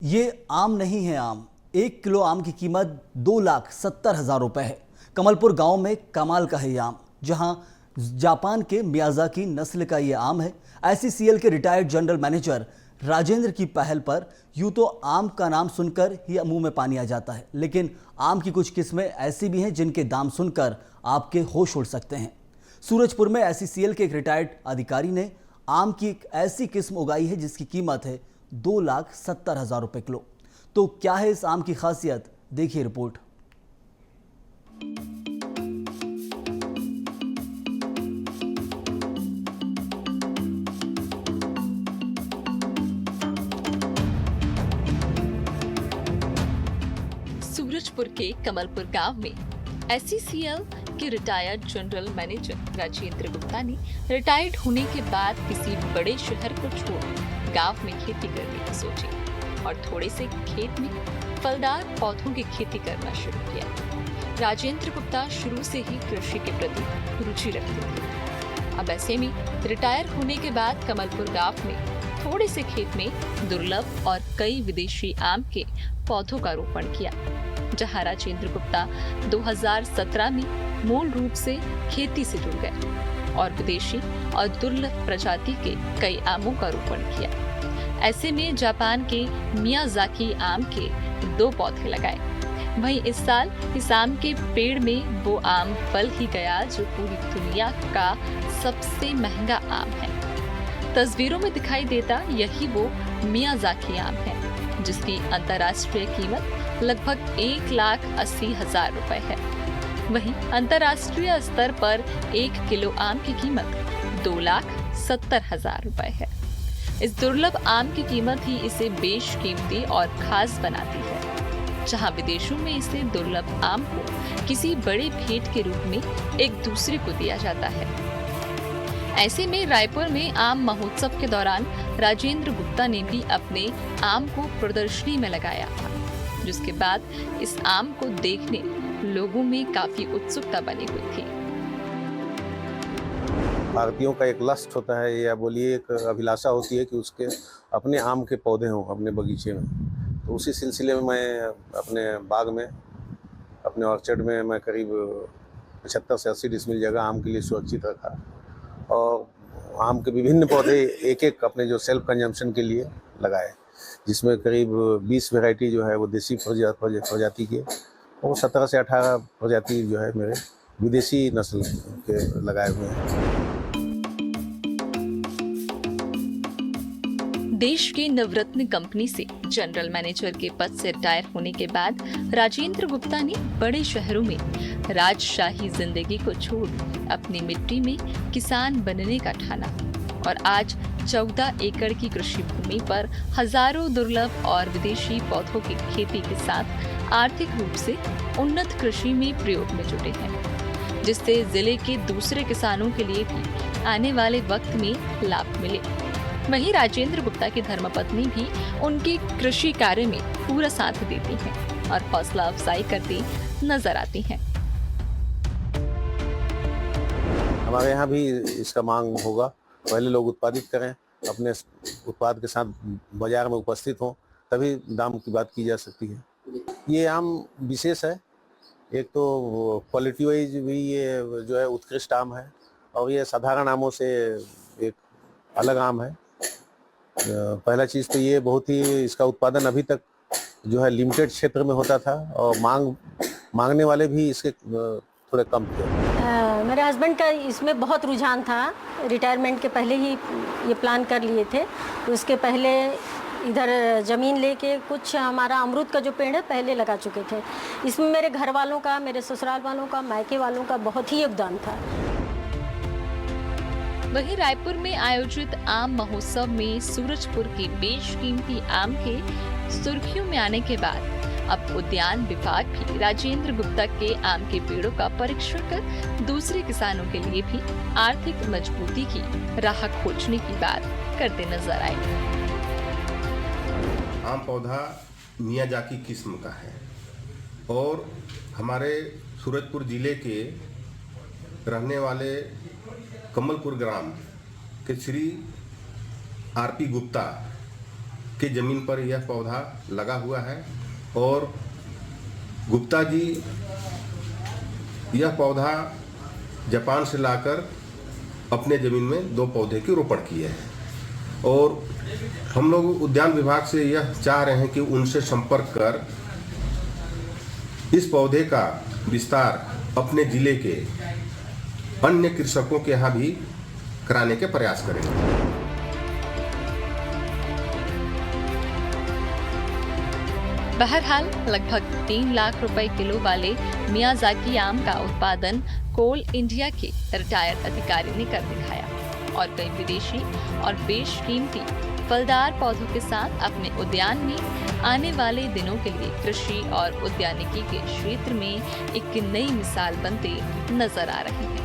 ये आम नहीं है आम। 1 किलो आम की कीमत 2,70,000 रुपए है। कमलपुर गांव में कमाल का है ये आम, जहां जापान के मियाजाकी नस्ल का ये आम है। ICCL के रिटायर्ड जनरल मैनेजर राजेंद्र की पहल पर यूं तो आम का नाम सुनकर ही मुंह में पानी आ जाता है, लेकिन आम की कुछ किस्में ऐसी भी हैं जिनके दाम सुनकर आपके होश उड़ सकते हैं। सूरजपुर में ICCL के एक रिटायर्ड अधिकारी ने आम की एक ऐसी किस्म उगाई है जिसकी कीमत है 2,70,000 रुपए किलो। तो क्या है इस आम की खासियत, देखिए रिपोर्ट। सूरजपुर के कमलपुर गांव में ICCL के retired general manager Rajendra Gupta ने रिटायर्ड होने के बाद किसी बड़े शहर को छोड़ गांव में खेती करने की सोची और थोड़े से खेत में फलदार पौधों की खेती करना शुरू किया। राजेंद्र गुप्ता शुरू से ही कृषि के प्रति रुचि रखते थे। अब ऐसे में रिटायर होने के बाद कमलपुर गांव में थोड़े से खेत में दुर्लभ और कई विदेशी आम के पौधों का रोपण किया। जहां राजेंद्र गुप्ता 2017 में मूल रूप से खेती से जुड़ गए और विदेशी और दुर्लभ प्रजाति के कई आमों का रोपण किया। ऐसे में जापान के मियाजाकी आम के 2 पौधे लगाए। वहीं इस साल इस आम के पेड़ में वो आम फल ही गया जो पूरी दुनिया का सबसे महंगा आम है। तस्वीरों में दिखाई देता यही वो मियाजाकी आम है, जिसकी अंतर्राष्ट्रीय कीमत लगभग 1,80,000 रुपए है। वहीं अंतर्राष्ट्रीय स्तर पर 1 किलो आम की कीमत 2,70,000 रुपए है। इस दुर्लभ आम की कीमत ही इसे बेशकीमती और खास बनाती है। जहां विदेशों में इसे दुर्लभ आम को किसी बड़े भेंट के रूप में एक दूसरे को दिया जाता है। ऐसे में रायपुर में आम महोत्सव के दौरान राजेंद्र गुप्ता ने भी अपने आम को प्रदर्शनी में लगाया था, जिसके बाद इस आम को देखने लोगों में काफी उत्सुकता बनी हुई थी। भारतीयों का एक लस्ट होता है या बोलिए एक अभिलाषा होती है कि उसके अपने आम के पौधे हों अपने बगीचे में। तो उसी सिलसिले में मैं अपने बाग में, अपने ऑर्चर्ड में मैं करीब 75 से 80 डिसमिल जगह आम के लिए सुरक्षित रखा और आम के विभिन्न पौधे एक एक अपने जो सेल्फ कंजम्पशन के लिए लगाए, जिसमें करीब 20 वैरायटी जो है वो देसी प्रजाति के और 17 से 18 प्रजाति जो है मेरे विदेशी नस्ल के लगाए हुए हैं। देश के नवरत्न कंपनी से जनरल मैनेजर के पद से रिटायर होने के बाद राजेंद्र गुप्ता ने बड़े शहरों में राजशाही जिंदगी को छोड़ अपनी मिट्टी में किसान बनने का ठाना और आज 14 एकड़ की कृषि भूमि पर हजारों दुर्लभ और विदेशी पौधों की खेती के साथ आर्थिक रूप से उन्नत कृषि में प्रयोग में जुटे हैं, जिससे जिले के दूसरे किसानों के लिए भी आने वाले वक्त में लाभ मिले। वहीं राजेंद्र गुप्ता की धर्मपत्नी भी उनके कृषि कार्य में पूरा साथ देती हैं और हौसला अफजाई करती नजर आती हैं। हमारे यहाँ भी इसका मांग होगा। पहले लोग उत्पादित करें, अपने उत्पाद के साथ बाजार में उपस्थित हों, तभी दाम की बात की जा सकती है। ये आम विशेष है। एक तो क्वालिटी वाइज भी ये जो है उत्कृष्ट आम है और ये साधारण आमों से एक अलग आम है। पहला चीज़ तो ये बहुत ही इसका उत्पादन अभी तक जो है लिमिटेड क्षेत्र में होता था और मांगने वाले भी इसके थोड़े कम थे। मेरे हस्बैंड का इसमें बहुत रुझान था। रिटायरमेंट के पहले ही ये प्लान कर लिए थे। उसके पहले इधर ज़मीन लेके कुछ हमारा अमरूद का जो पेड़ है पहले लगा चुके थे। इसमें मेरे घर वालों का, मेरे ससुराल वालों का, मायके वालों का बहुत ही योगदान था। वहीं रायपुर में आयोजित आम महोत्सव में सूरजपुर के बेशकीमती आम के सुर्खियों में आने के बाद अब उद्यान विभाग भी राजेंद्र गुप्ता के आम के पेड़ों का परीक्षण कर दूसरे किसानों के लिए भी आर्थिक मजबूती की राह खोजने की बात करते नजर आए। आम पौधा मियाजाकी किस्म का है और हमारे सूरजपुर जिले के रहने वाले कमलपुर ग्राम के श्री RP गुप्ता के ज़मीन पर यह पौधा लगा हुआ है और गुप्ता जी यह पौधा जापान से लाकर अपने ज़मीन में 2 पौधे की रोपण किए हैं और हम लोग उद्यान विभाग से यह चाह रहे हैं कि उनसे संपर्क कर इस पौधे का विस्तार अपने ज़िले के अन्य कृषकों के यहाँ भी कराने के प्रयास करेंगे। बहरहाल लगभग 3 लाख रुपए किलो वाले मियाजाकी आम का उत्पादन कोल इंडिया के रिटायर्ड अधिकारी ने कर दिखाया और कई विदेशी और बेशकीमती फलदार पौधों के साथ अपने उद्यान में आने वाले दिनों के लिए कृषि और उद्यानिकी के क्षेत्र में एक नई मिसाल बनते नजर आ रही है।